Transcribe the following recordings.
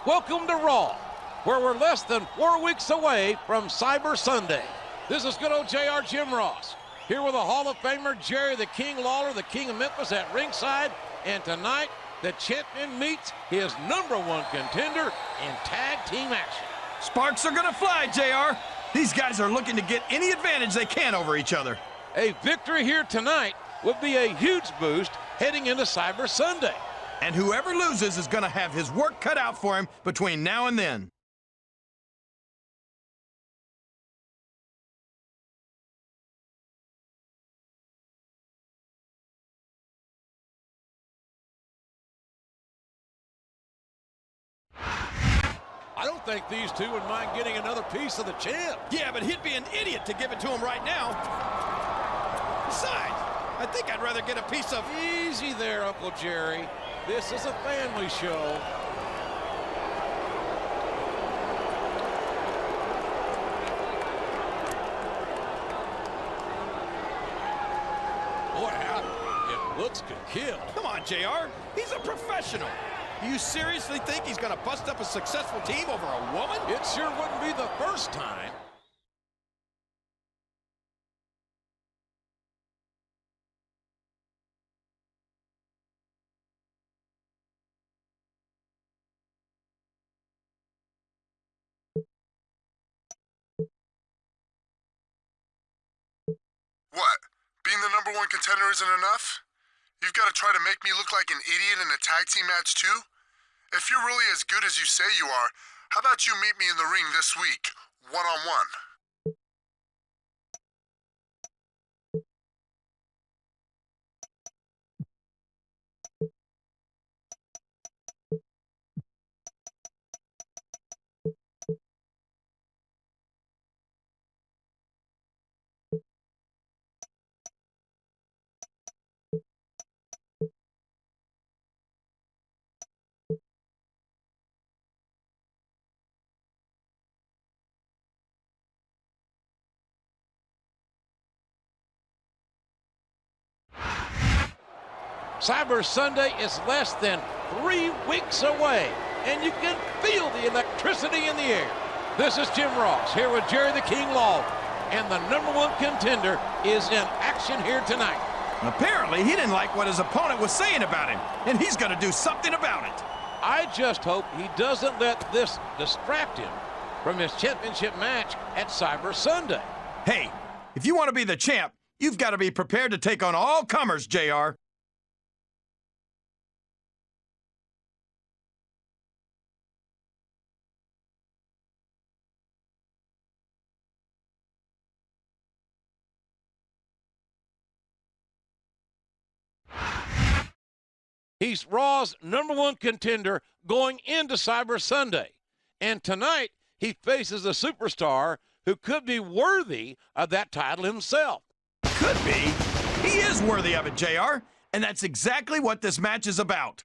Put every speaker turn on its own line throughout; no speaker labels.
Welcome to Raw, where we're less than 4 weeks away from Cyber Sunday. This is good old JR Jim Ross, here with a Hall of Famer, Jerry the King Lawler, the King of Memphis at ringside. And tonight, the champion meets his #1 contender in tag team action.
Sparks are gonna fly, JR. These guys are looking to get any advantage they can over each other.
A victory here tonight would be a huge boost heading into Cyber Sunday.
And whoever loses is gonna have his work cut out for him between now and then.
I don't think these two would mind getting another piece of the champ.
Yeah, but he'd be an idiot to give it to him right now. Besides, I think I'd rather get a piece of...
Easy there, Uncle Jerry. This is a family show. Boy, howdy. It looks to kill.
Come on, JR. He's a professional. Do you seriously think he's gonna bust up a successful team over a woman?
It sure wouldn't be the first time.
What? Being the #1 contender isn't enough? You've got to try to make me look like an idiot in a tag team match too? If you're really as good as you say you are, how about you meet me in the ring this week, one-on-one?
Cyber Sunday is less than 3 weeks away, and you can feel the electricity in the air. This is Jim Ross, here with Jerry the King Lawler, and the #1 contender is in action here tonight.
Apparently, he didn't like what his opponent was saying about him, and he's gonna do something about it.
I just hope he doesn't let this distract him from his championship match at Cyber Sunday.
Hey, if you want to be the champ, you've got to be prepared to take on all comers, JR.
He's Raw's #1 contender going into Cyber Sunday. And tonight, he faces a superstar who could be worthy of that title himself.
Could be. He is worthy of it, JR. And that's exactly what this match is about.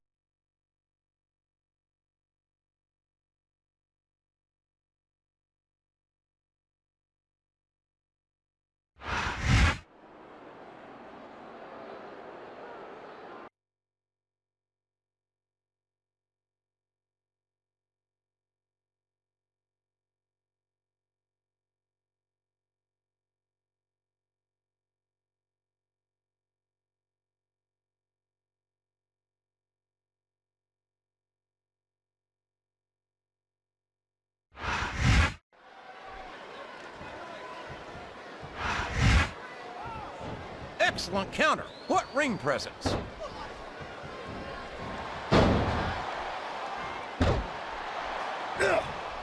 Excellent counter. What ring presence.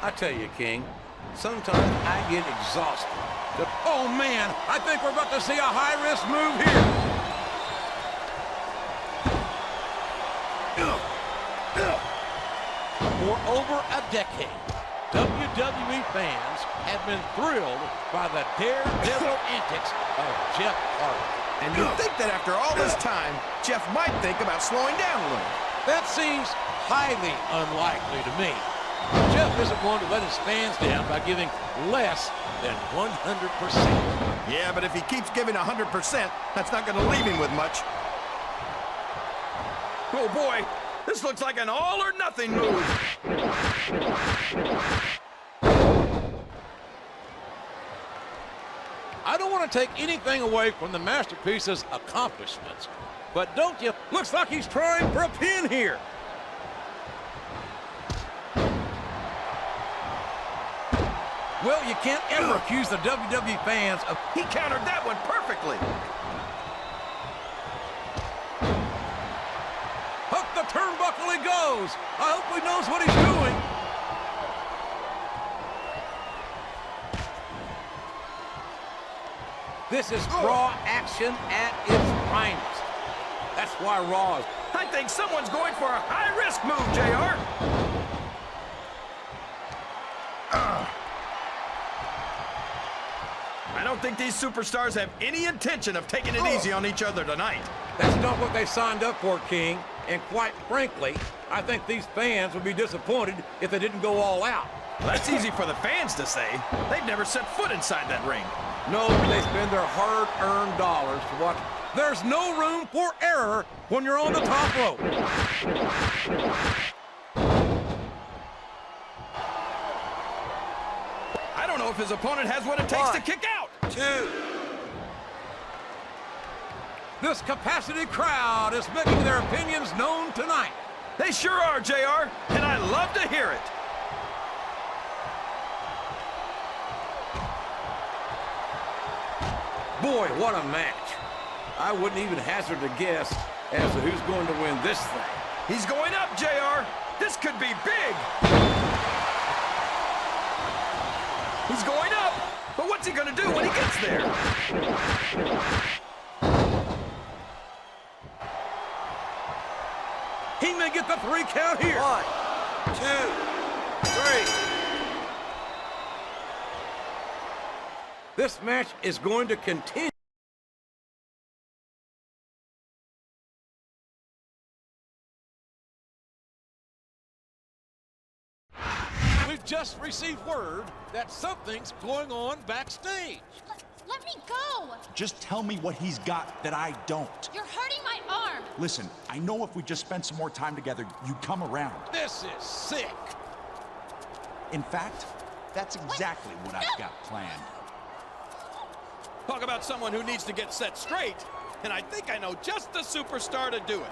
I tell you, King, sometimes I get exhausted. Oh, man, I think we're about to see a high-risk move here. For over a decade, WWE fans have been thrilled by the daredevil antics of Jeff Hardy.
And you'd think that after all this time, Jeff might think about slowing down a little.
That seems highly unlikely to me. Jeff isn't going to let his fans down by giving less than 100%.
Yeah, but if he keeps giving 100%, that's not going to leave him with much. Oh, boy. This looks like an all-or-nothing move.
I don't want to take anything away from the Masterpiece's accomplishments, but don't you? Looks like he's trying for a pin here. Well, you can't ever accuse the WWE fans of...
He countered that one perfectly.
Up the turnbuckle he goes. I hope he knows what he's doing. This is Raw action at its finest. That's why Raw is...
I think someone's going for a high-risk move, JR. I don't think these superstars have any intention of taking it easy on each other tonight.
That's not what they signed up for, King. And quite frankly, I think these fans would be disappointed if they didn't go all out.
Well, that's easy for the fans to say. They've never set foot inside that ring.
No, but they spend their hard-earned dollars to watch. There's no room for error when you're on the top rope.
I don't know if his opponent has what it takes to kick out.
2. This capacity crowd is making their opinions known tonight.
They sure are, JR, and I love to hear it.
Boy, what a match. I wouldn't even hazard a guess as to who's going to win this thing.
He's going up, JR. This could be big. He's going up, but what's he going to do when he gets there?
He may get the 3 count here. 1, 2, 3. This match is going to continue. We've just received word that something's going on backstage.
Let me go!
Just tell me what he's got that I don't.
You're hurting my arm!
Listen, I know if we just spent some more time together, you'd come around.
This is sick.
In fact, that's exactly what I've got planned.
Talk about someone who needs to get set straight, and I think I know just the superstar to do it.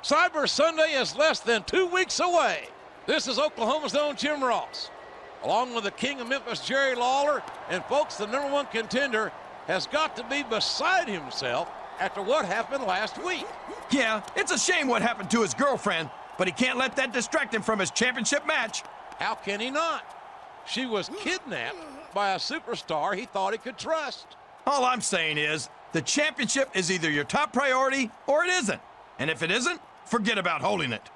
Cyber Sunday is less than 2 weeks away. This is Oklahoma's own Jim Ross, along with the King of Memphis, Jerry Lawler. And folks, the #1 contender has got to be beside himself after what happened last week.
Yeah, it's a shame what happened to his girlfriend, but he can't let that distract him from his championship match.
How can he not? She was kidnapped by a superstar he thought he could trust.
All I'm saying is, the championship is either your top priority or it isn't. And if it isn't, forget about holding it.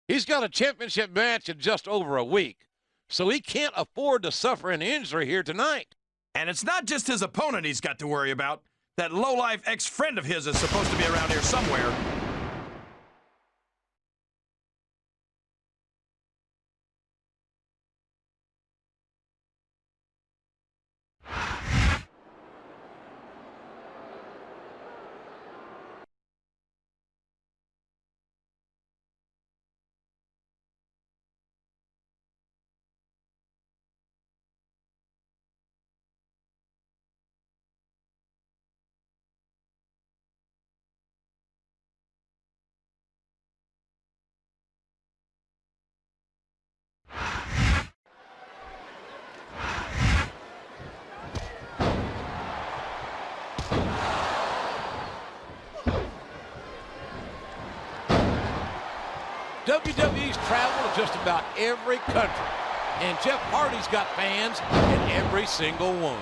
He's got a championship match in just over a week, so he can't afford to suffer an injury here tonight.
And it's not just his opponent he's got to worry about. That low-life ex-friend of his is supposed to be around here somewhere.
WWE's traveled to just about every country, and Jeff Hardy's got fans in every single one.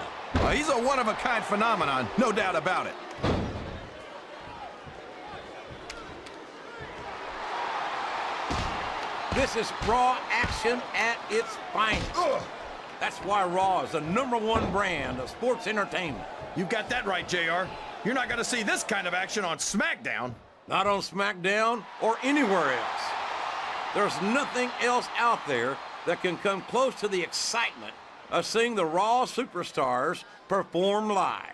He's a one-of-a-kind phenomenon, no doubt about it.
This is Raw action at its finest. That's why Raw is the #1 brand of sports entertainment.
You got that right, JR. You're not going to see this kind of action on SmackDown.
Not on SmackDown or anywhere else. There's nothing else out there that can come close to the excitement of seeing the Raw superstars perform live.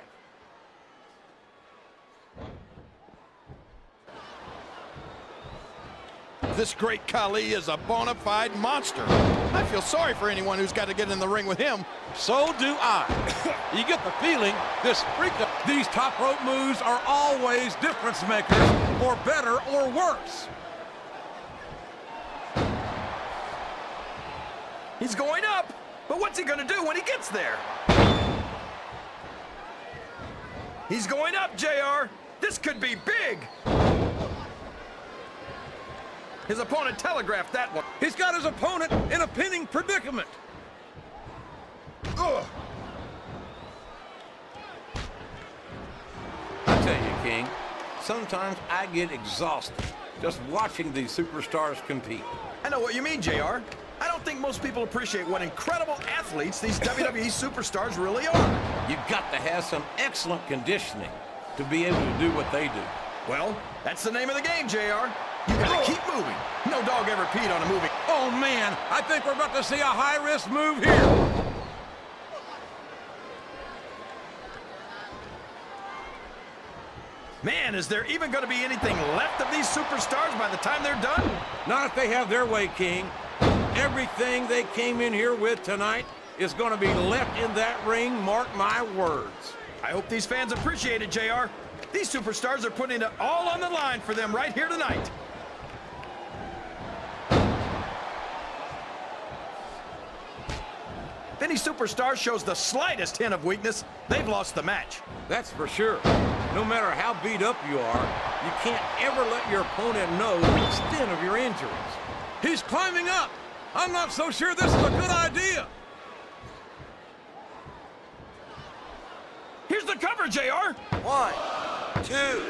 This great Khali is a bona fide monster. I feel sorry for anyone who's got to get in the ring with him.
So do I. You get the feeling these top rope moves are always difference makers, for better or worse.
He's going up, but what's he going to do when he gets there? He's going up, JR. This could be big. His opponent telegraphed that one.
He's got his opponent in a pinning predicament.
Ugh.
I tell you, King, sometimes I get exhausted just watching these superstars compete.
I know what you mean, JR. I don't think most people appreciate what incredible athletes these WWE superstars really are.
You've got to have some excellent conditioning to be able to do what they do.
Well, that's the name of the game, JR. You gotta keep moving. No dog ever peed on a moving.
Oh, man, I think we're about to see a high-risk move here.
Man, is there even going to be anything left of these superstars by the time they're done?
Not if they have their way, King. Everything they came in here with tonight is going to be left in that ring, mark my words.
I hope these fans appreciate it, JR. These superstars are putting it all on the line for them right here tonight. If any superstar shows the slightest hint of weakness, they've lost the match.
That's for sure. No matter how beat up you are, you can't ever let your opponent know the extent of your injuries. He's climbing up. I'm not so sure this is a good idea.
Here's the cover, JR.
1, 2.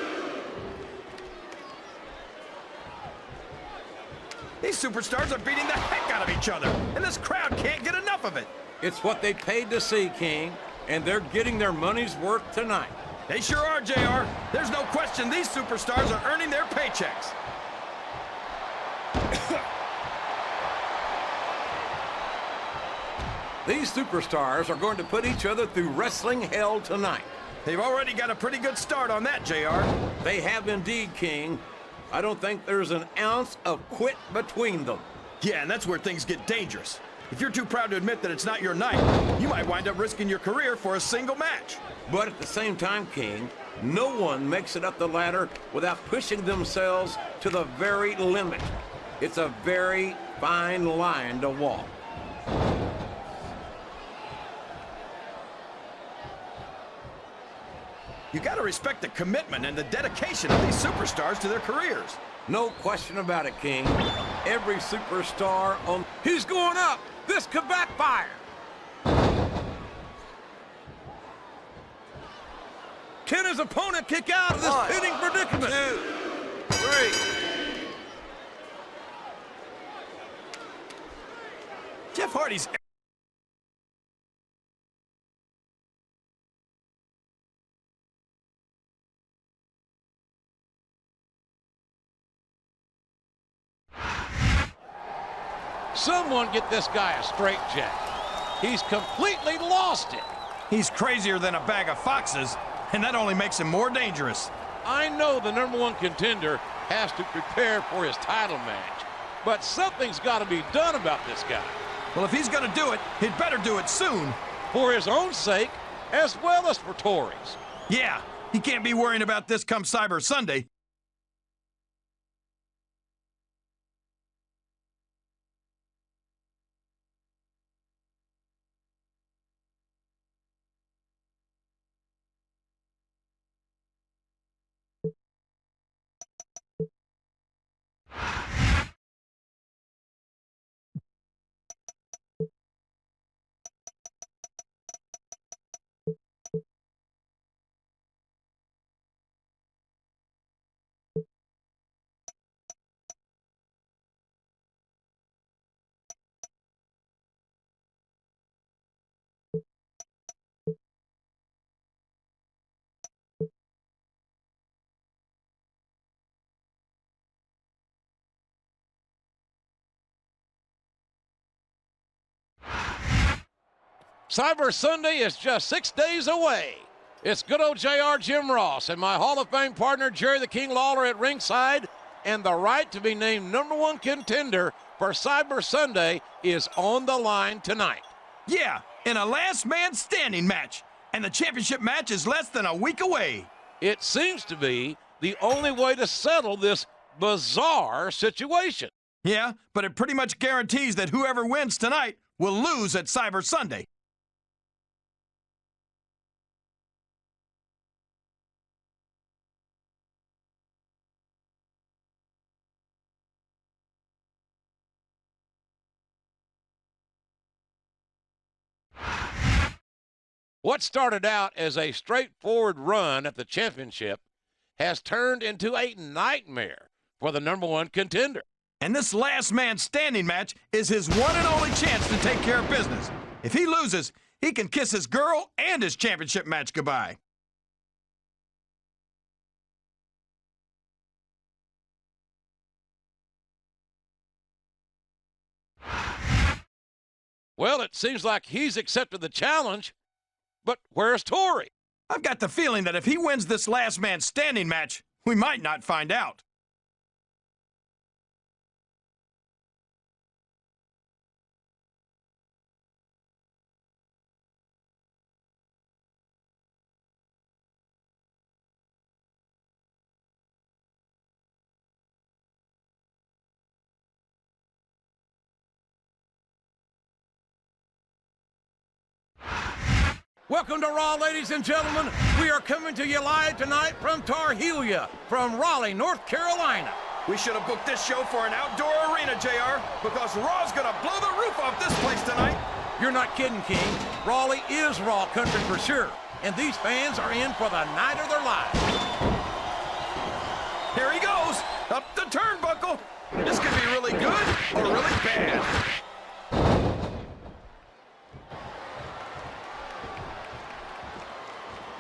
These superstars are beating the heck out of each other, and this crowd can't get enough of it.
It's what they paid to see, King, and they're getting their money's worth tonight.
They sure are, JR. There's no question these superstars are earning their paychecks.
These superstars are going to put each other through wrestling hell tonight.
They've already got a pretty good start on that, JR.
They have indeed, King. I don't think there's an ounce of quit between them.
Yeah, and that's where things get dangerous. If you're too proud to admit that it's not your night, you might wind up risking your career for a single match.
But at the same time, King, no one makes it up the ladder without pushing themselves to the very limit. It's a very fine line to walk.
You got to respect the commitment and the dedication of these superstars to their careers.
No question about it, King. Every superstar on... He's going up! This could backfire! Can his opponent kick out of this pinning predicament? 2, 3.
Jeff Hardy's...
Someone get this guy a straitjacket. He's completely lost it.
He's crazier than a bag of foxes, and that only makes him more dangerous.
I know the #1 contender has to prepare for his title match, but something's got to be done about this guy.
Well, if he's going to do it, he'd better do it soon.
For his own sake, as well as for Tori's.
Yeah, he can't be worrying about this come Cyber Sunday.
Cyber Sunday is just 6 days away. It's good old JR Jim Ross and my Hall of Fame partner Jerry the King Lawler at ringside, and the right to be named #1 contender for Cyber Sunday is on the line tonight.
Yeah, in a last man standing match. And the championship match is less than a week away.
It seems to be the only way to settle this bizarre situation.
Yeah, but it pretty much guarantees that whoever wins tonight will lose at Cyber Sunday.
What started out as a straightforward run at the championship has turned into a nightmare for the #1 contender.
And this last man standing match is his one and only chance to take care of business. If he loses, he can kiss his girl and his championship match goodbye.
Well, it seems like he's accepted the challenge, but where's Tori?
I've got the feeling that if he wins this last man standing match, we might not find out.
Welcome to Raw, ladies and gentlemen. We are coming to you live tonight from Tar Helia, from Raleigh, North Carolina.
We should have booked this show for an outdoor arena, JR, because Raw's gonna blow the roof off this place tonight.
You're not kidding, King. Raleigh is Raw country for sure, and these fans are in for the night of their lives.
Here he goes, up the turnbuckle. This could be really good or really bad.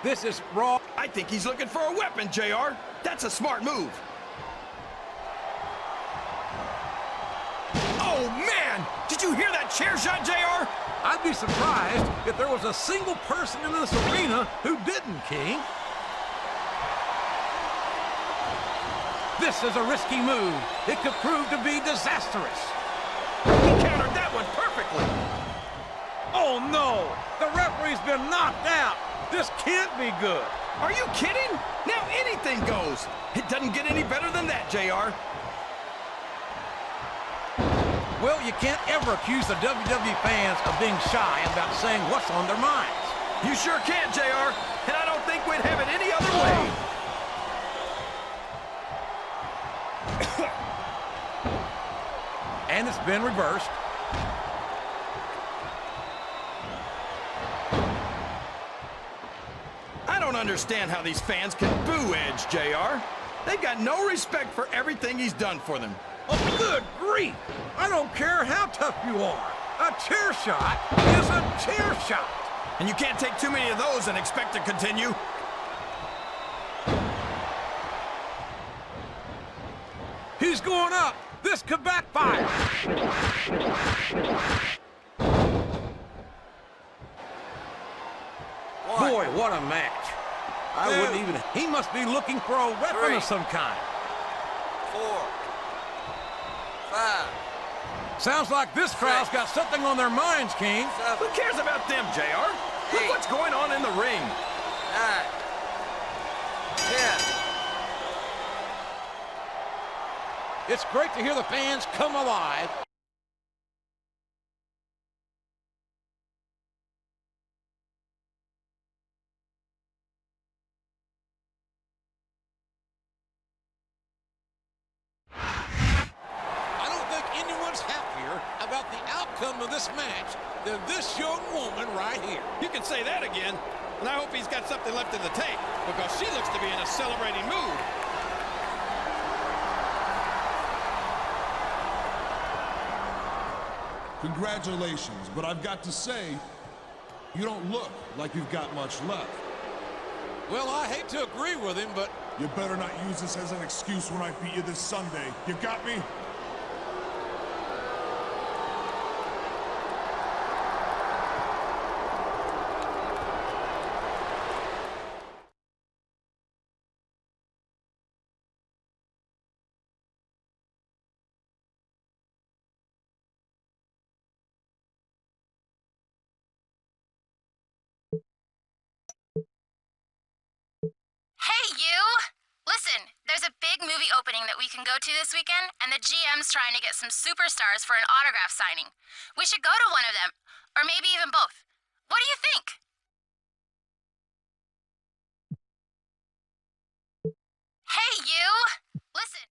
This is Raw.
I think he's looking for a weapon, JR. That's a smart move. Oh, man! Did you hear that chair shot, JR?
I'd be surprised if there was a single person in this arena who didn't, King. This is a risky move. It could prove to be disastrous.
He countered that one perfectly.
Oh, no! The referee's been knocked out. This can't be good.
Are you kidding? Now anything goes. It doesn't get any better than that, JR.
Well, you can't ever accuse the WWE fans of being shy about saying what's on their minds.
You sure can, JR. And I don't think we'd have it any other way.
And it's been reversed.
I don't understand how these fans can boo Edge, JR. They've got no respect for everything he's done for them.
Oh, good grief! I don't care how tough you are. A chair shot is a chair shot.
And you can't take too many of those and expect to continue.
He's going up. This could backfire. Boy, what a match. I wouldn't even... He must be looking for a weapon of some kind.
4, 5.
Sounds like this crowd's got something on their minds, King.
Who cares about them, JR? Look what's going on in the ring.
9, 10.
It's great to hear the fans come alive. I don't think anyone's happier about the outcome of this match than this young woman right here.
You can say that again. And I hope he's got something left in the tank, because she looks to be in a celebrating mood.
Congratulations, but I've got to say, you don't look like you've got much left.
Well, I hate to agree with him, but...
You better not use this as an excuse when I beat you this Sunday. You got me?
opening that we can go to this weekend, and the GM's trying to get some superstars for an autograph signing. We should go to one of them, or maybe even both. What do you think? Hey, you! Listen.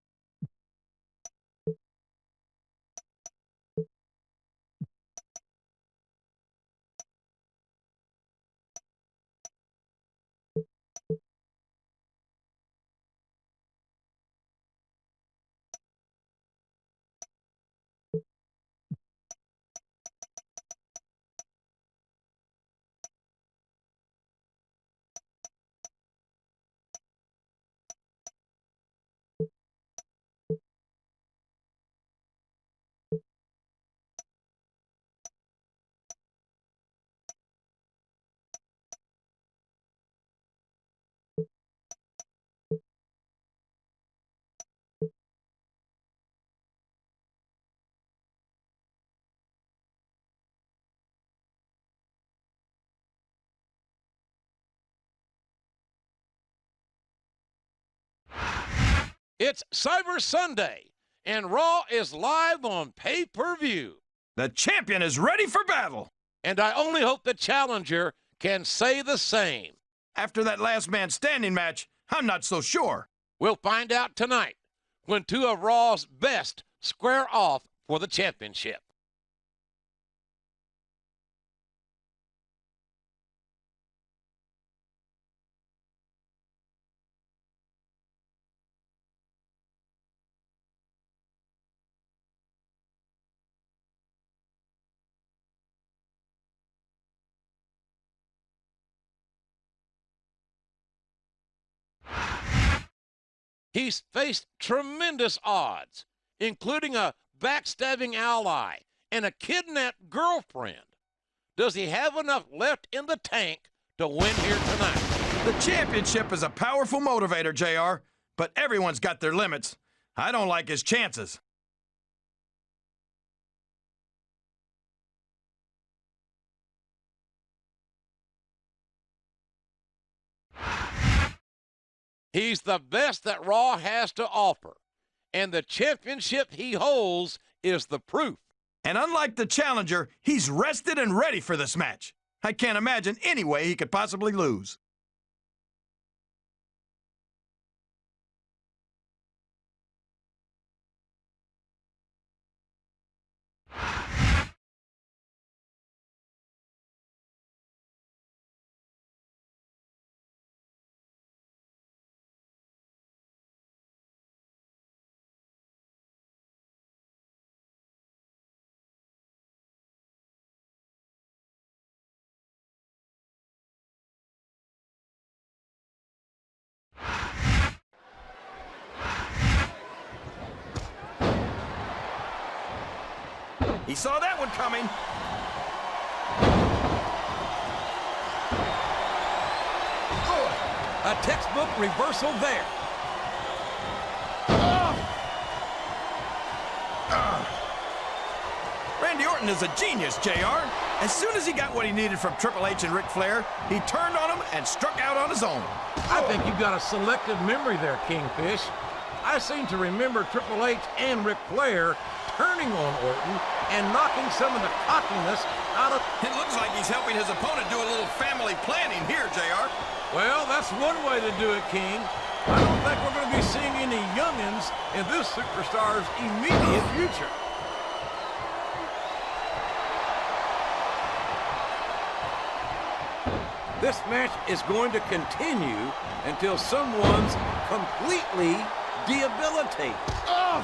It's Cyber Sunday, and Raw is live on pay-per-view.
The champion is ready for battle.
And I only hope the challenger can say the same.
After that last man standing match, I'm not so sure.
We'll find out tonight when two of Raw's best square off for the championship. He's faced tremendous odds, including a backstabbing ally and a kidnapped girlfriend. Does he have enough left in the tank to win here tonight?
The championship is a powerful motivator, JR, but everyone's got their limits. I don't like his chances.
He's the best that Raw has to offer, and the championship he holds is the proof.
And unlike the challenger, he's rested and ready for this match. I can't imagine any way he could possibly lose. He saw that one coming.
A textbook reversal there.
Randy Orton is a genius, JR. As soon as he got what he needed from Triple H and Ric Flair, he turned on him and struck out on his own.
I think you've got a selective memory there, Kingfish. I seem to remember Triple H and Ric Flair turning on Orton and knocking some of the cockiness out of...
It looks like he's helping his opponent do a little family planning here, JR.
Well, that's one way to do it, King. I don't think we're going to be seeing any youngins in this superstar's immediate future. This match is going to continue until someone's completely debilitated.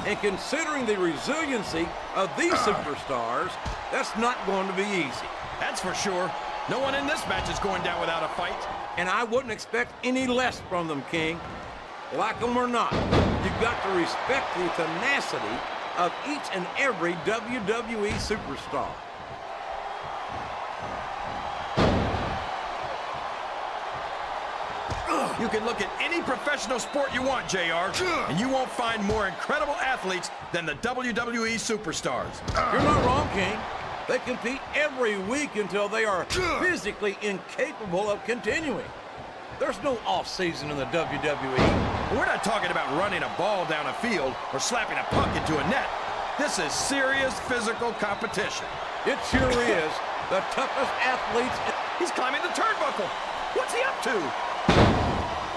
And considering the resiliency of these superstars, that's not going to be easy.
That's for sure. No one in this match is going down without a fight.
And I wouldn't expect any less from them, King. Like them or not, you've got to respect the tenacity of each and every WWE superstar.
You can look at any professional sport you want, JR, and you won't find more incredible athletes than the WWE superstars.
You're not wrong, King. They compete every week until they are physically incapable of continuing. There's no off-season in the WWE.
We're not talking about running a ball down a field or slapping a puck into a net. This is serious physical competition.
It sure is. The toughest athletes.
He's climbing the turnbuckle. What's he up to?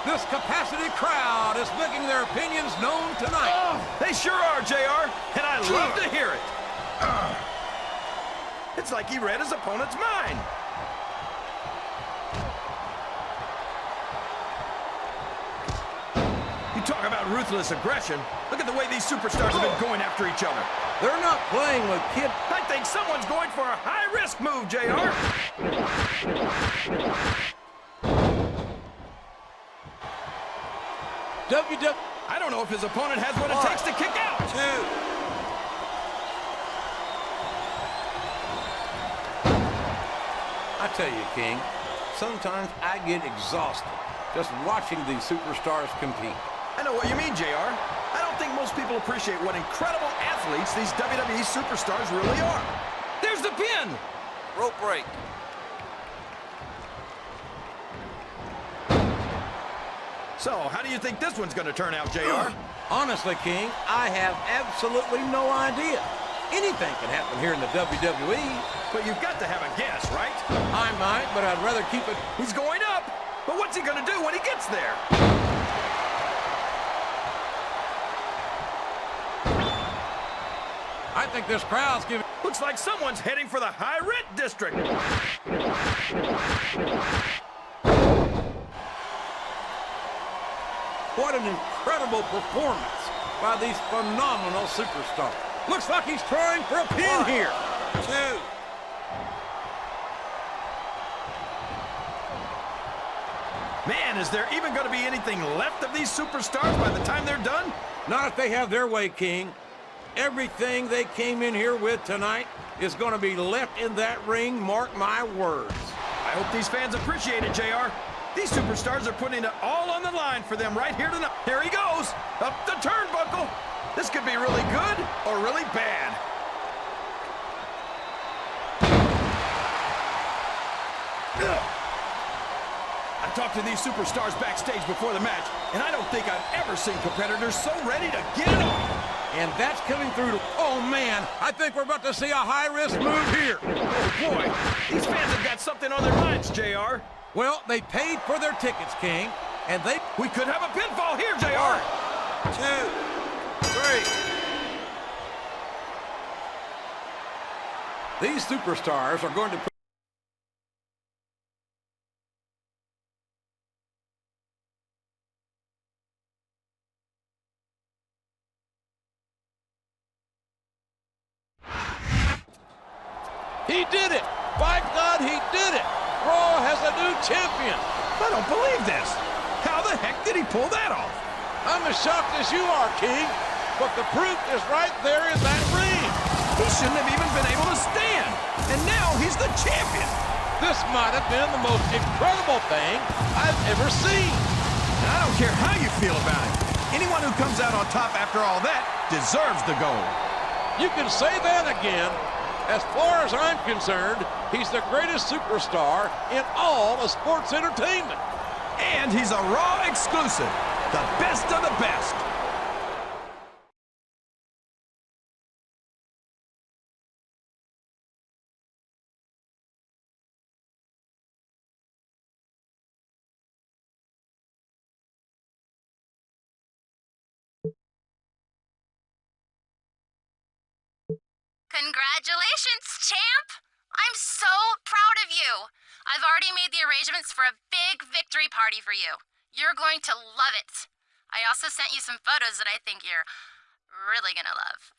This capacity crowd is making their opinions known tonight.
They sure are, JR, and I love to hear it. It's like he read his opponent's mind. You talk about ruthless aggression. Look at the way these superstars have been going after each other.
They're not playing with kid.
I think someone's going for a high-risk move, JR.
WWE.
I don't know if his opponent has what it takes to kick out.
2.
I tell you, King, sometimes I get exhausted just watching these superstars compete.
I know what you mean, JR. I don't think most people appreciate what incredible athletes these WWE superstars really are. There's the pin.
Rope break.
So, how do you think this one's going to turn out, JR?
Honestly, King, I have absolutely no idea. Anything can happen here in the WWE.
But you've got to have a guess, right?
I might, but I'd rather keep it.
He's going up. But what's he going to do when he gets there?
I think this crowd's giving.
Looks like someone's heading for the high-rent district.
What an incredible performance by these phenomenal superstars. Looks like he's trying for a pin here.
2.
Man, is there even going to be anything left of these superstars by the time they're done?
Not if they have their way, King. Everything they came in here with tonight is going to be left in that ring, mark my words.
I hope these fans appreciate it, JR. These superstars are putting it all on the line for them right here tonight. Here he goes, up the turnbuckle. This could be really good or really bad. I talked to these superstars backstage before the match, and I don't think I've ever seen competitors so ready to get it on.
And that's coming through to, oh man, I think we're about to see a high-risk move here.
Oh boy, these fans have got something on their minds, JR.
Well, they paid for their tickets, King, and
We could have a pinfall here, JR.
2. 3.
these superstars are going to put. He did it! By God, he did it! Raw has a new champion!
I don't believe this. How the heck did he pull that off?
I'm as shocked as you are, King, but the proof is right there in that ring.
He shouldn't have even been able to stand. And now he's the champion.
This might have been the most incredible thing I've ever seen.
And I don't care how you feel about it. Anyone who comes out on top after all that deserves the gold.
You can say that again. As far as I'm concerned, he's the greatest superstar in all of sports entertainment.
And he's a Raw exclusive. The best of the best.
Congratulations, champ! I'm so proud of you. I've already made the arrangements for a big victory party for you. You're going to love it. I also sent you some photos that I think you're really gonna love.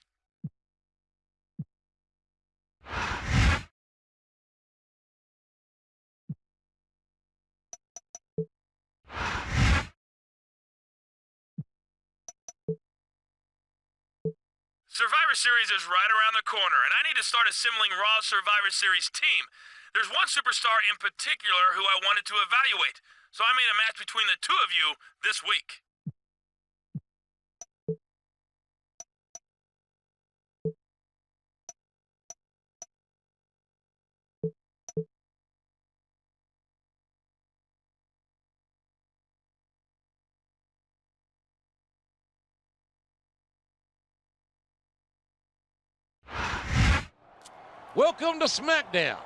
Survivor Series is right around the corner, and I need to start assembling Raw's Survivor Series team. There's one superstar in particular who I wanted to evaluate, so I made a match between the two of you this week.
Welcome to SmackDown,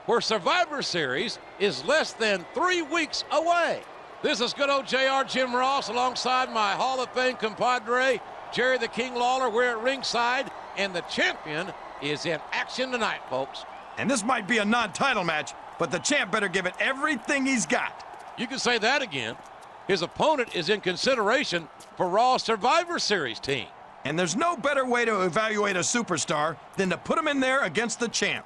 where Survivor Series is less than 3 weeks away. This is good old JR Jim Ross alongside my Hall of Fame compadre, Jerry the King Lawler. We're at ringside, and the champion is in action tonight, folks.
And this might be a non-title match, but the champ better give it everything he's got.
You can say that again. His opponent is in consideration for Raw's Survivor Series team.
And there's no better way to evaluate a superstar than to put him in there against the champ.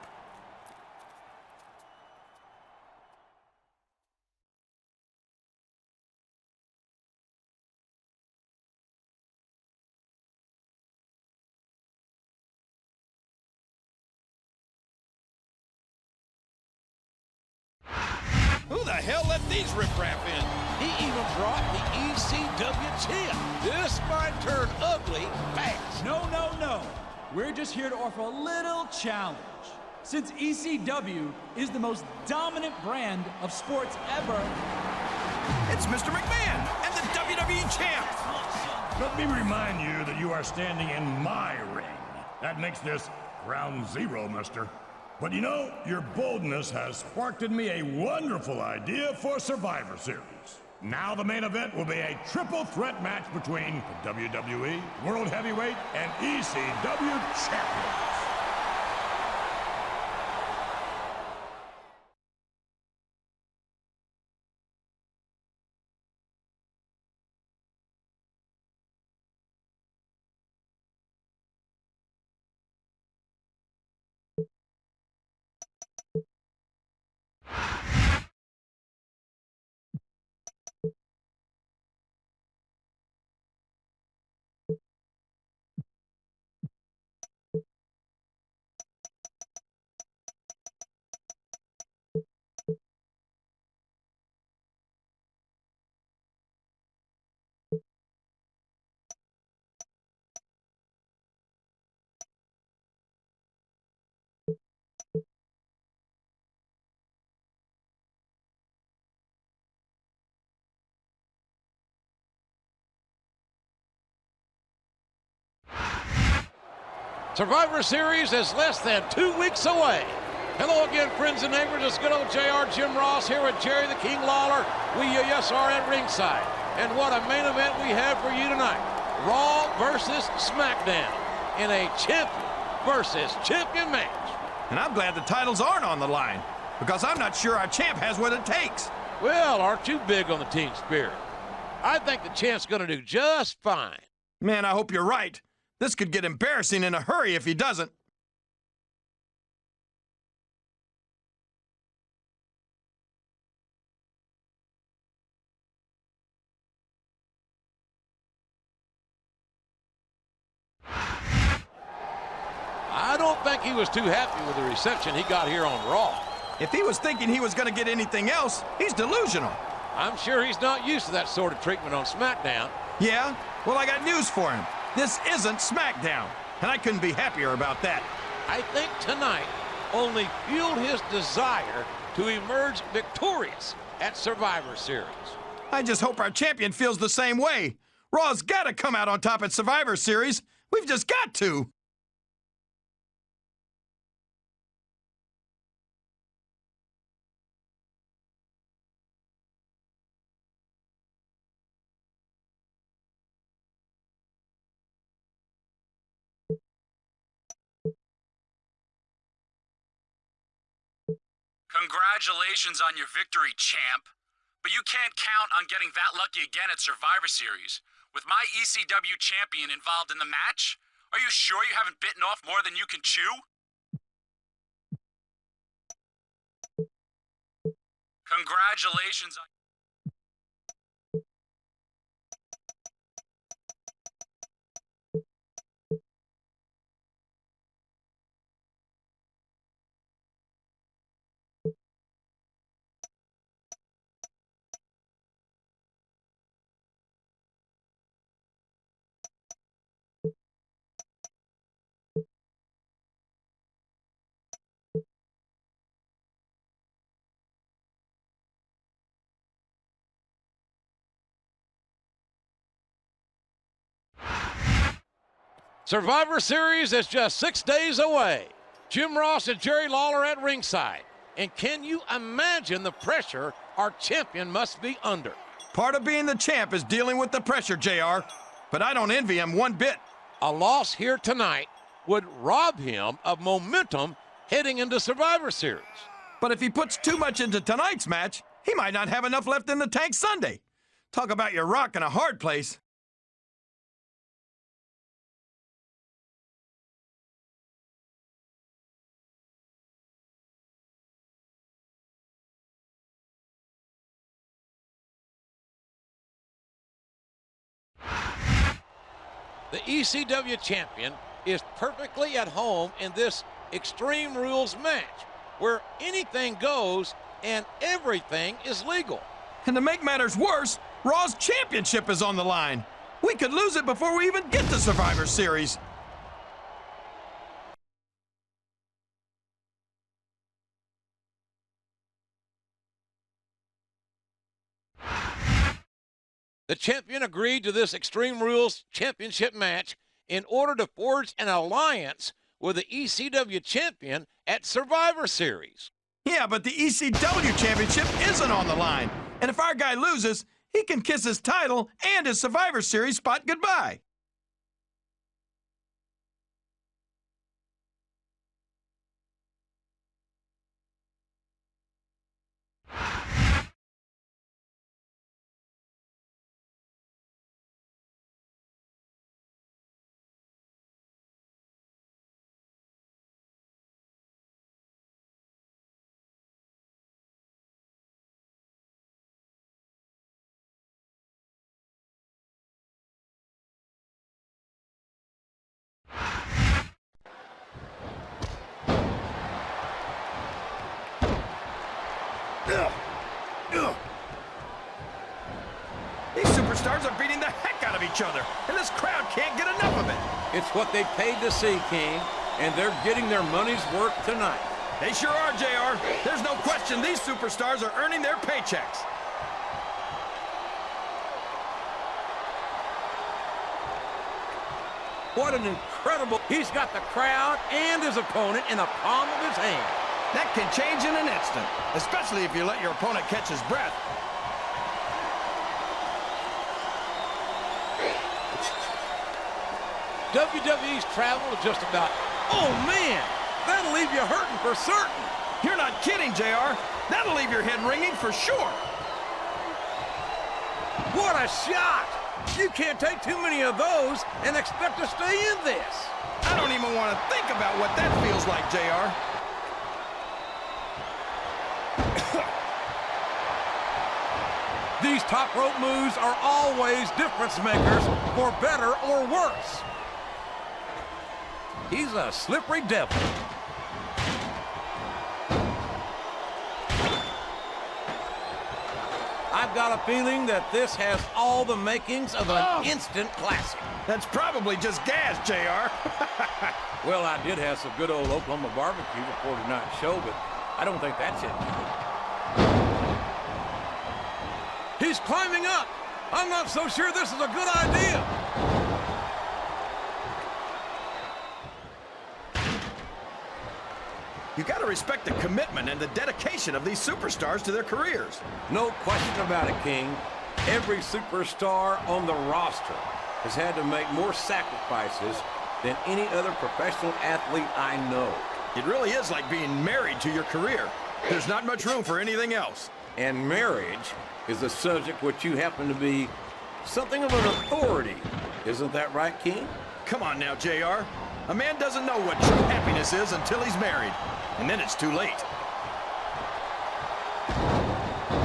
Who the hell let these riprap in? He even brought the ECW champ. This might turn ugly fast.
No, no, no. We're just here to offer a little challenge. Since ECW is the most dominant brand of sports ever,
It's Mr. McMahon and the WWE champ.
Let me remind you that you are standing in my ring. That makes this ground zero, mister. But you know, your boldness has sparked in me a wonderful idea for Survivor Series. Now the main event will be a triple threat match between the WWE, World Heavyweight, and ECW champions.
Survivor Series is less than 2 weeks away. Hello again, friends and neighbors. It's good old JR Jim Ross here with Jerry the King Lawler. We, yes, are at ringside. And what a main event we have for you tonight. Raw versus SmackDown in a champion versus champion match.
And I'm glad the titles aren't on the line, because I'm not sure our champ has what it takes.
Well, aren't you big on the team spirit? I think the champ's going to do just fine.
Man, I hope you're right. This could get embarrassing in a hurry if he doesn't.
I don't think he was too happy with the reception he got here on Raw.
If he was thinking he was going to get anything else, he's delusional.
I'm sure he's not used to that sort of treatment on SmackDown.
Yeah? Well, I got news for him. This isn't SmackDown, and I couldn't be happier about that.
I think tonight only fueled his desire to emerge victorious at Survivor Series.
I just hope our champion feels the same way. Raw's got to come out on top at Survivor Series. We've just got to.
Congratulations on your victory, champ. But you can't count on getting that lucky again at Survivor Series. With my ECW champion involved in the match, are you sure you haven't bitten off more than you can chew? Congratulations on...
Survivor Series is just 6 days away. Jim Ross and Jerry Lawler at ringside. And can you imagine the pressure our champion must be under?
Part of being the champ is dealing with the pressure, JR. But I don't envy him one bit.
A loss here tonight would rob him of momentum heading into Survivor Series.
But if he puts too much into tonight's match, he might not have enough left in the tank Sunday. Talk about your rock in a hard place.
The ECW champion is perfectly at home in this Extreme Rules match, where anything goes and everything is legal.
And to make matters worse, Raw's championship is on the line. We could lose it before we even get to Survivor Series.
The champion agreed to this Extreme Rules championship match in order to forge an alliance with the ECW champion at Survivor Series.
Yeah, but the ECW championship isn't on the line. And if our guy loses, he can kiss his title and his Survivor Series spot goodbye. These superstars are beating the heck out of each other, and this crowd can't get enough of it.
It's what they paid to see, King, and they're getting their money's worth tonight.
They sure are, JR. There's no question these superstars are earning their paychecks.
What an incredible... He's got the crowd and his opponent in the palm of his hand.
That can change in an instant, especially if you let your opponent catch his breath.
WWE's travel is just about, oh man, that'll leave you hurting for certain.
You're not kidding, JR. That'll leave your head ringing for sure.
What a shot! You can't take too many of those and expect to stay in this.
I don't even want to think about what that feels like, JR.
These top rope moves are always difference makers, for better or worse. He's a slippery devil. I've got a feeling that this has all the makings of an instant classic.
That's probably just gas, JR.
Well, I did have some good old Oklahoma barbecue before tonight's show, but I don't think that's it.
He's climbing up. I'm not so sure this is a good idea.
You got to respect the commitment and the dedication of these superstars to their careers.
No question about it, King. Every superstar on the roster has had to make more sacrifices than any other professional athlete I know.
It really is like being married to your career. There's not much room for anything else.
And marriage is a subject which you happen to be something of an authority. Isn't that right, King?
Come on now, JR. A man doesn't know what true happiness is until he's married. And then it's too late.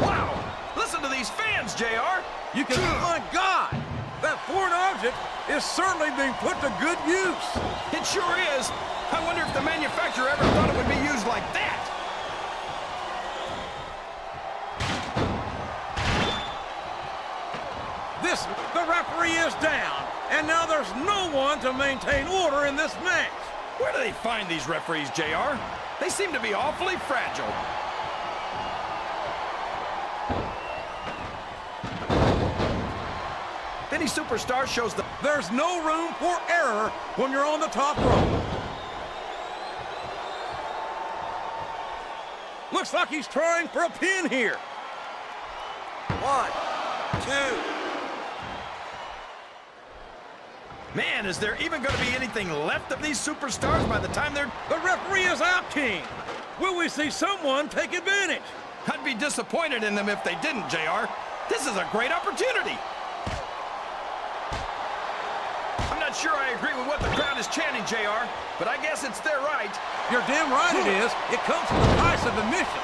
Wow! Listen to these fans, JR!
You can, my God! That foreign object is certainly being put to good use.
It sure is. I wonder if the manufacturer ever thought it would be used like that.
The referee is down, and now there's no one to maintain order in this match.
Where do they find these referees, JR? They seem to be awfully fragile. Any superstar shows the...
There's no room for error when you're on the top rope.
Looks like he's trying for a pin here.
1, 2.
Man, is there even going to be anything left of these superstars by the time they're...
The referee is out, King. Will we see someone take advantage?
I'd be disappointed in them if they didn't, JR. This is a great opportunity. I'm not sure I agree with what the crowd is chanting, JR, but I guess it's their right.
You're damn right it is. It comes with the price of admission.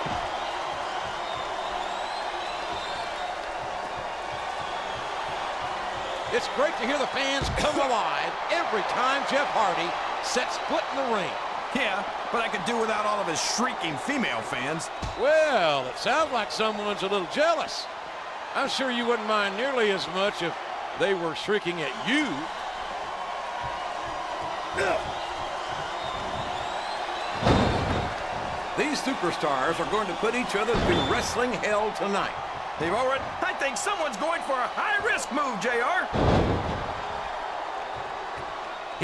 It's great to hear the fans come alive every time Jeff Hardy sets foot in the ring.
Yeah, but I could do without all of his shrieking female fans.
Well, it sounds like someone's a little jealous. I'm sure you wouldn't mind nearly as much if they were shrieking at you.
These superstars are going to put each other through wrestling hell tonight.
They've already... I think someone's going for a high-risk move, JR.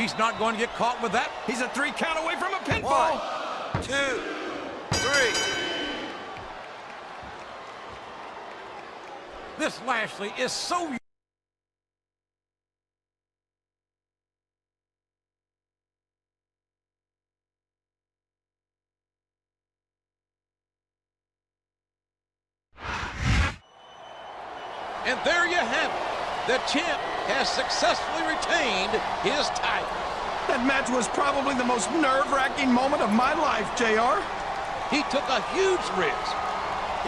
He's not going to get caught with that.
He's a 3 count away from a pinfall.
1, 2, 3.
This Lashley is so...
And there you have it. The champ has successfully retained his title.
That match was probably the most nerve-wracking moment of my life, JR.
He took a huge risk.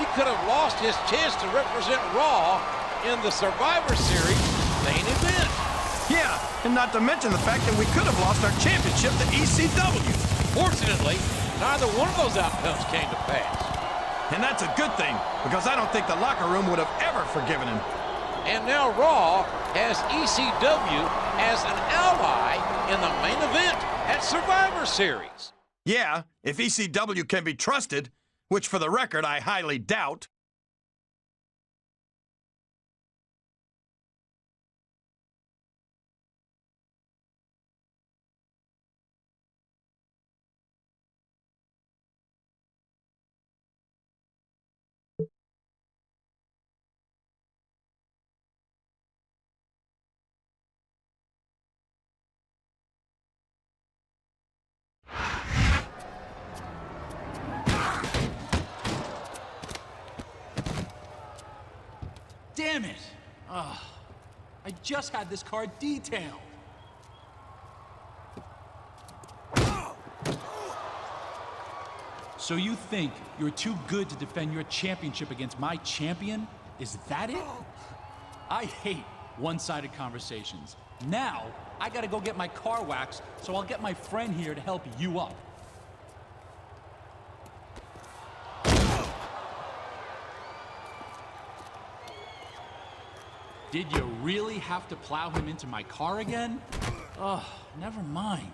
He could have lost his chance to represent Raw in the Survivor Series main event.
Yeah, and not to mention the fact that we could have lost our championship to ECW.
Fortunately, neither one of those outcomes came to pass.
And that's a good thing, because I don't think the locker room would have ever forgiven him.
And now Raw has ECW as an ally in the main event at Survivor Series.
Yeah, if ECW can be trusted, which for the record I highly doubt.
Damn it! I just had this car detailed. So you think you're too good to defend your championship against my champion? Is that it? I hate one-sided conversations. Now, I gotta go get my car waxed, so I'll get my friend here to help you up. Did you really have to plow him into my car again? Oh, never mind.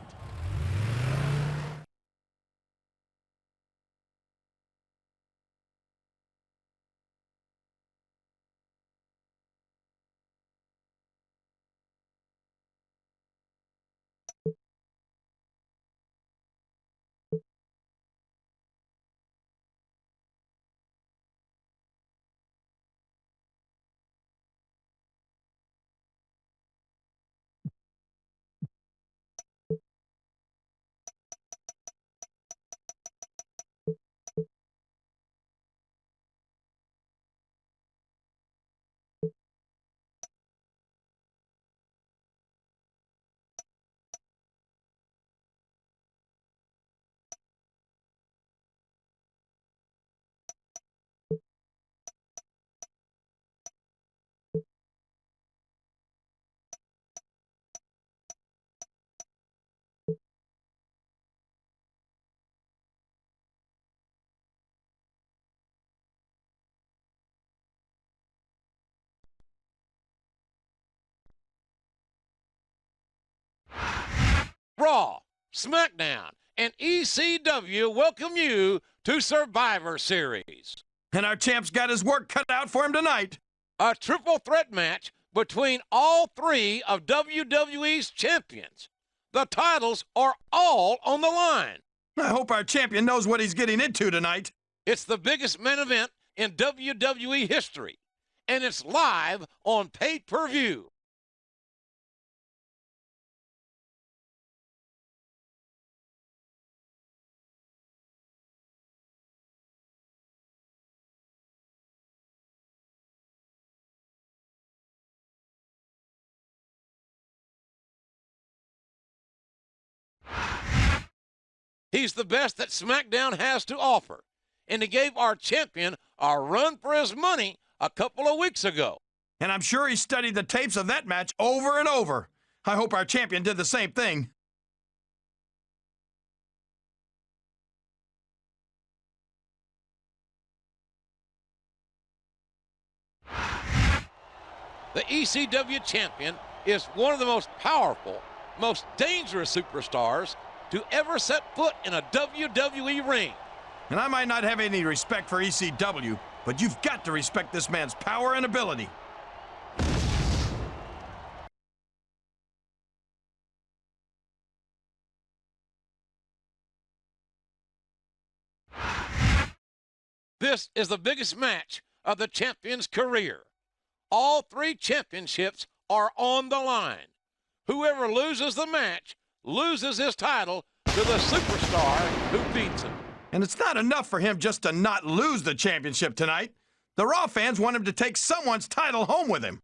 Raw, SmackDown, and ECW welcome you to Survivor Series.
And our champ's got his work cut out for him tonight.
A triple threat match between all three of WWE's champions. The titles are all on the line.
I hope our champion knows what he's getting into tonight.
It's the biggest main event in WWE history, and it's live on pay-per-view. He's the best that SmackDown has to offer, and he gave our champion a run for his money a couple of weeks ago.
And I'm sure he studied the tapes of that match over and over. I hope our champion did the same thing.
The ECW champion is one of the most powerful, most dangerous superstars to ever set foot in a WWE ring.
And I might not have any respect for ECW, but you've got to respect this man's power and ability.
This is the biggest match of the champion's career. All 3 championships are on the line. Whoever loses the match loses his title to the superstar who beats him.
And it's not enough for him just to not lose the championship tonight. The Raw fans want him to take someone's title home with him.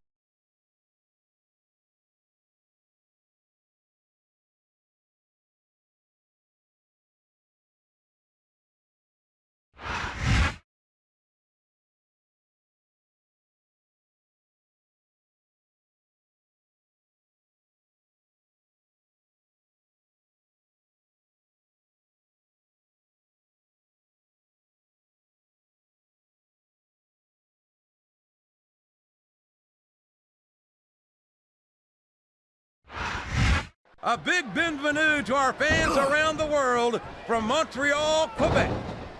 A big bienvenue to our fans around the world from Montreal, Quebec.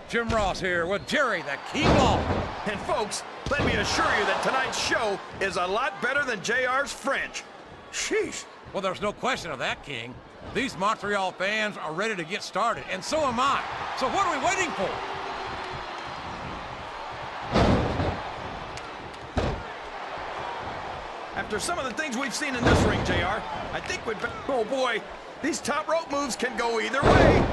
Jim Ross here with Jerry the King Lawler.
And folks, let me assure you that tonight's show is a lot better than JR's French. Sheesh.
Well, there's no question of that, King. These Montreal fans are ready to get started, and so am I. So what are we waiting for?
After some of the things we've seen in this ring, JR, I think we'd oh boy, these top rope moves can go either way.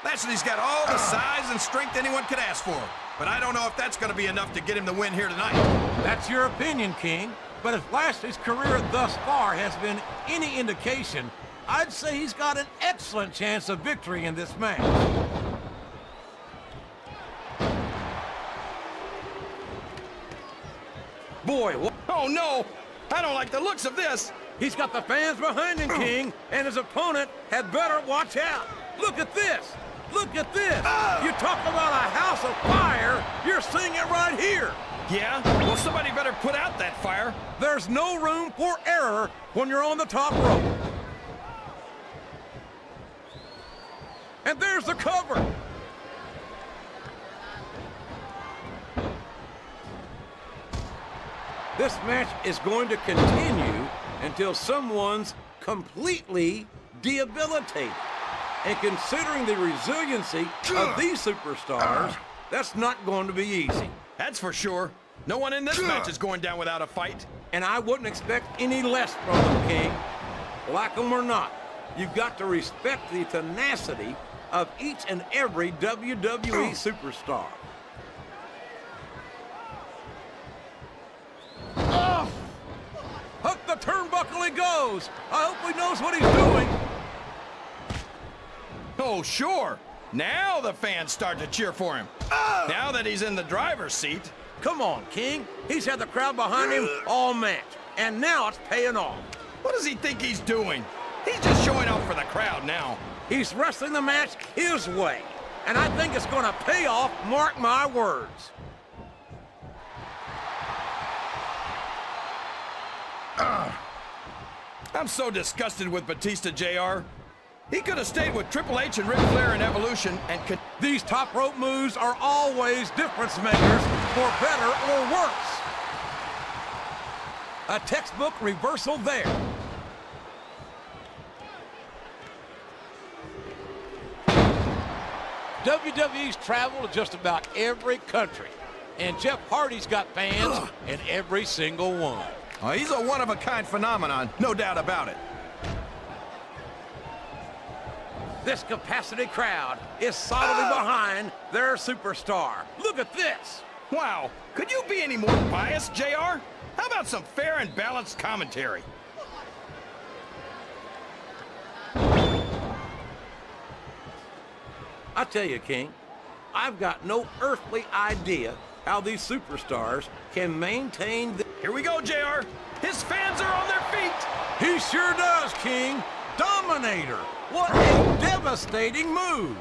Lashley's got all the size and strength anyone could ask for, but I don't know if that's going to be enough to get him the win here tonight.
That's your opinion, King. But if Lashley's career thus far has been any indication, I'd say he's got an excellent chance of victory in this match.
Boy,
oh no! I don't like the looks of this!
he's got the fans behind him, King, and his opponent had better watch out. Look at this! Look at this! You talk about a house of fire, you're seeing it right here!
Yeah? Well, somebody better put out that fire.
There's no room for error when you're on the top rope. And there's the cover!
This match is going to continue until someone's completely debilitated. And considering the resiliency of these superstars, that's not going to be easy.
That's for sure. No one in this match is going down without a fight.
And I wouldn't expect any less from them, King. Like them or not, you've got to respect the tenacity of each and every WWE superstar.
Up the turnbuckle he goes! I hope he knows what he's doing!
Oh, sure. Now the fans start to cheer for him. Now that he's in the driver's seat.
Come on, King. He's had the crowd behind him all match, and now it's paying off.
What does he think he's doing? He's just showing off for the crowd now.
He's wrestling the match his way, and I think it's going to pay off, mark my words.
I'm so disgusted with Batista, JR. He could have stayed with Triple H and Ric Flair in Evolution and could...
These top rope moves are always difference makers, for better or worse. A textbook reversal there. WWE's traveled to just about every country, and Jeff Hardy's got fans in every single one.
He's a one-of-a-kind phenomenon, no doubt about it.
This capacity crowd is solidly behind their superstar. Look at this.
Wow, could you be any more biased, JR? How about some fair and balanced commentary?
I tell you, King, I've got no earthly idea how these superstars can maintain the...
Here we go, JR. His fans are on their feet.
He sure does, King. Dominator. What a devastating move.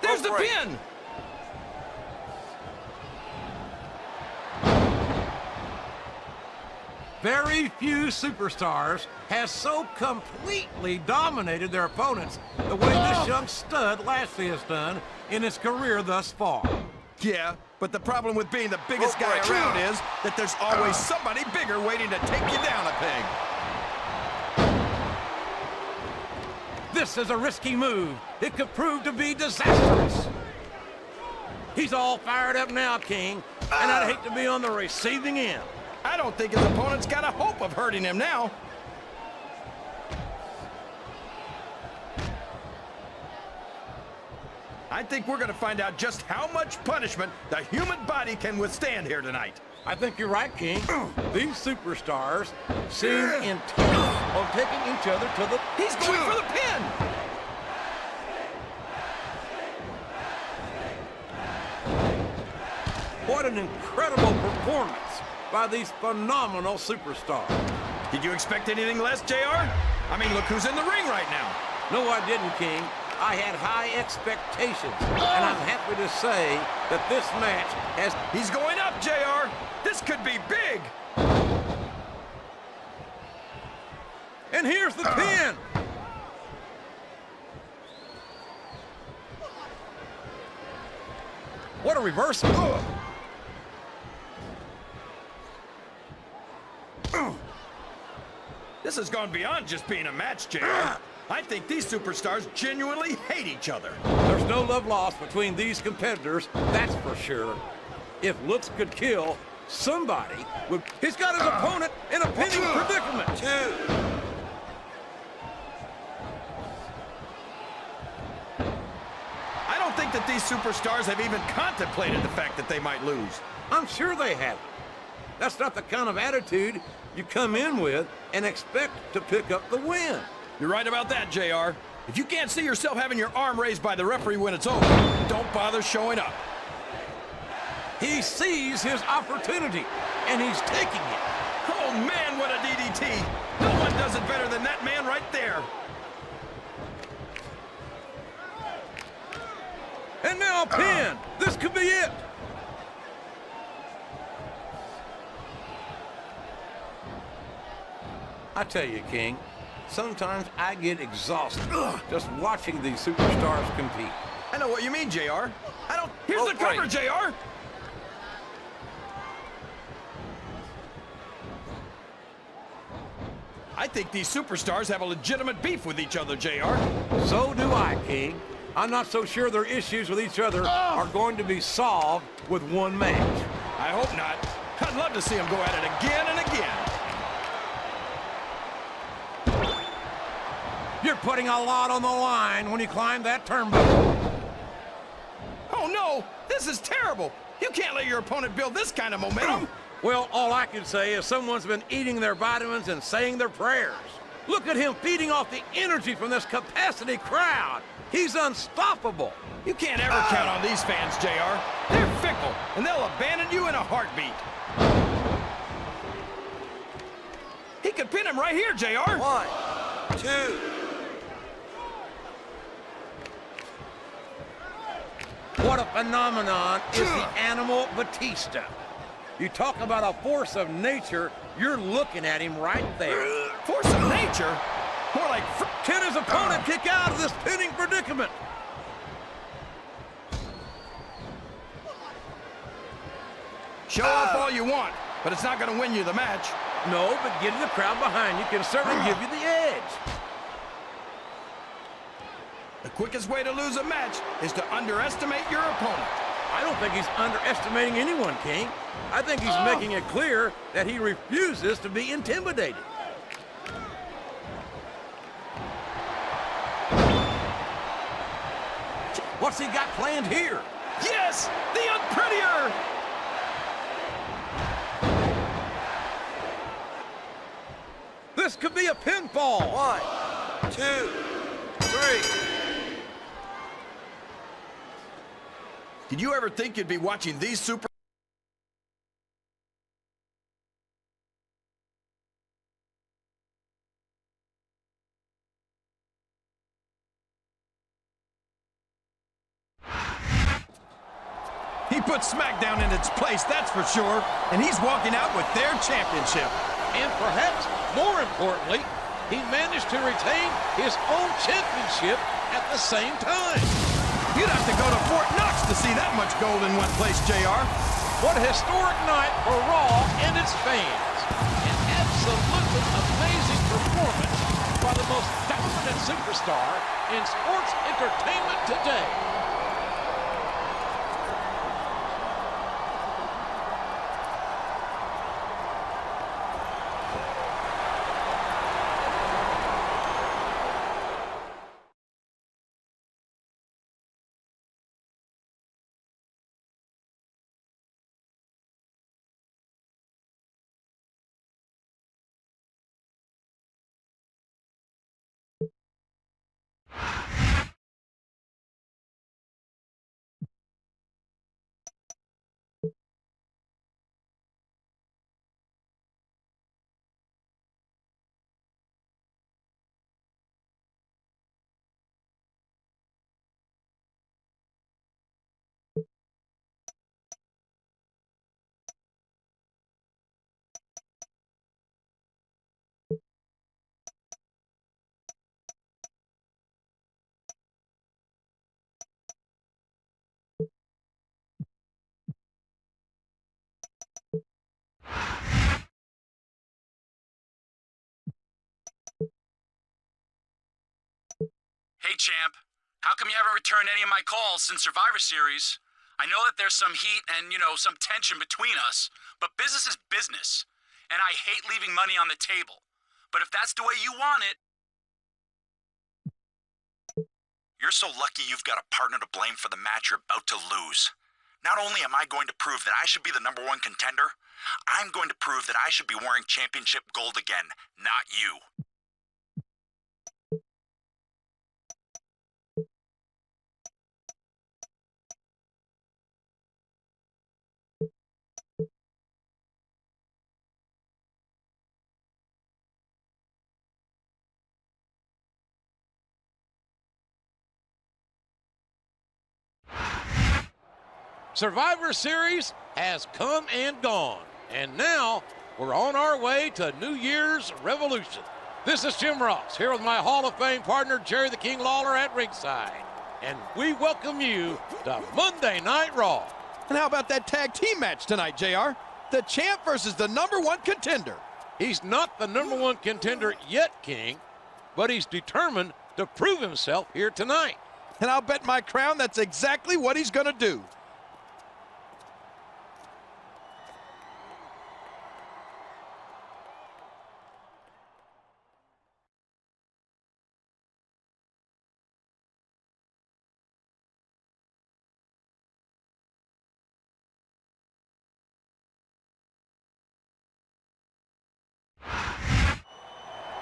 There's the pin.
Very few superstars has so completely dominated their opponents the way this young stud Lashley has done in his career thus far.
Yeah, but the problem with being the biggest guy around is that there's always somebody bigger waiting to take you down a peg.
This is a risky move. It could prove to be disastrous. He's all fired up now, King, and I'd hate to be on the receiving end.
I don't think his opponent's got a hope of hurting him now. I think we're going to find out just how much punishment the human body can withstand here tonight.
I think you're right, King. These superstars seem intent on taking each other to the...
He's going for the pin!
What an incredible performance by these phenomenal superstars.
Did you expect anything less, JR? I mean, look who's in the ring right now.
No, I didn't, King. I had high expectations, and I'm happy to say that this match has...
He's going up, JR. This could be big.
And here's the pin. What a reversal.
This has gone beyond just being a match, JR. I think these superstars genuinely hate each other.
There's no love lost between these competitors, that's for sure. If looks could kill, somebody would... He's got his opponent in a pinning predicament.
2.
I don't think that these superstars have even contemplated the fact that they might lose.
I'm sure they haven't. That's not the kind of attitude you come in with and expect to pick up the win.
You're right about that, JR. If you can't see yourself having your arm raised by the referee when it's over, don't bother showing up.
He sees his opportunity, and he's taking it.
Oh, man, what a DDT. No one does it better than that man right there.
And now a pin. This could be it. I tell you, King, sometimes I get exhausted just watching these superstars compete.
I know what you mean, JR. Here's the cover, JR. I think these superstars have a legitimate beef with each other, JR.
So do I, King. I'm not so sure their issues with each other are going to be solved with one match.
I hope not. I'd love to see them go at it again and again.
You're putting a lot on the line when you climb that turnbuckle.
Oh, no! This is terrible! You can't let your opponent build this kind of momentum!
Well, all I can say is someone's been eating their vitamins and saying their prayers. Look at him feeding off the energy from this capacity crowd. He's unstoppable.
You can't ever count on these fans, JR. They're fickle, and they'll abandon you in a heartbeat. He could pin him right here, JR.
1, 2.
What a phenomenon is the animal Batista. You talk about a force of nature, you're looking at him right there.
Force of nature? More like...
Can his opponent kick out of this pinning predicament?
Show off all you want, but it's not going to win you the match.
No, but getting the crowd behind you can certainly give you the edge.
The quickest way to lose a match is to underestimate your opponent.
I don't think he's underestimating anyone, King. I think he's making it clear that he refuses to be intimidated. What's he got planned here?
Yes, the unprettier!
This could be a pinfall.
1, 2, 3.
Did you ever think you'd be watching these super... He put SmackDown in its place, that's for sure. And he's walking out with their championship.
And perhaps more importantly, he managed to retain his own championship at the same time.
You'd have to go to Fort Knox to see that much gold in one place, JR.
What a historic night for Raw and its fans. An absolutely amazing performance by the most dominant superstar in sports entertainment today.
Hey, champ. How come you haven't returned any of my calls since Survivor Series? I know that there's some heat and, some tension between us, but business is business, and I hate leaving money on the table. But if that's the way you want it... You're so lucky you've got a partner to blame for the match you're about to lose. Not only am I going to prove that I should be the #1 contender, I'm going to prove that I should be wearing championship gold again, not you.
Survivor Series has come and gone, and now we're on our way to New Year's Revolution. This is Jim Ross, here with my Hall of Fame partner, Jerry the King Lawler at ringside, and we welcome you to Monday Night Raw.
And how about that tag team match tonight, JR? The champ versus the #1 contender.
He's not the #1 contender yet, King, but he's determined to prove himself here tonight.
And I'll bet my crown that's exactly what he's going to do.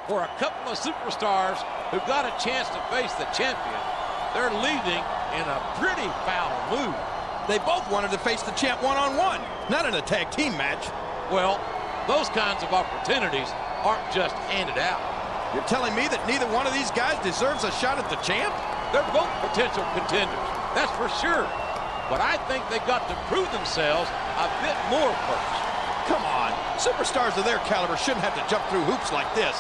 For a couple of superstars who got a chance to face the champion, they're leaving in a pretty foul move.
They both wanted to face the champ one-on-one, not in a tag team match.
Well, those kinds of opportunities aren't just handed out.
You're telling me that neither one of these guys deserves a shot at the champ?
They're both potential contenders, that's for sure. But I think they got to prove themselves a bit more first.
Come on, superstars of their caliber shouldn't have to jump through hoops like this.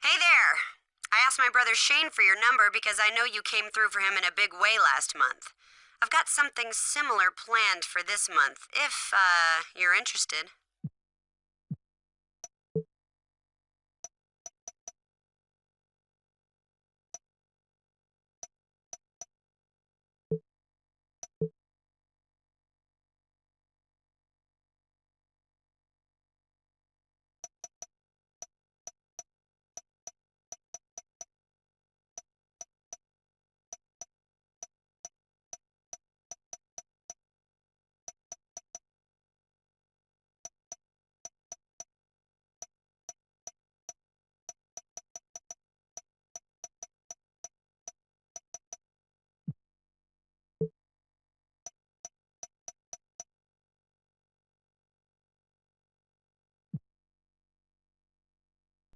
Hey there. I asked my brother Shane for your number because I know you came through for him in a big way last month. I've got something similar planned for this month, if, you're interested.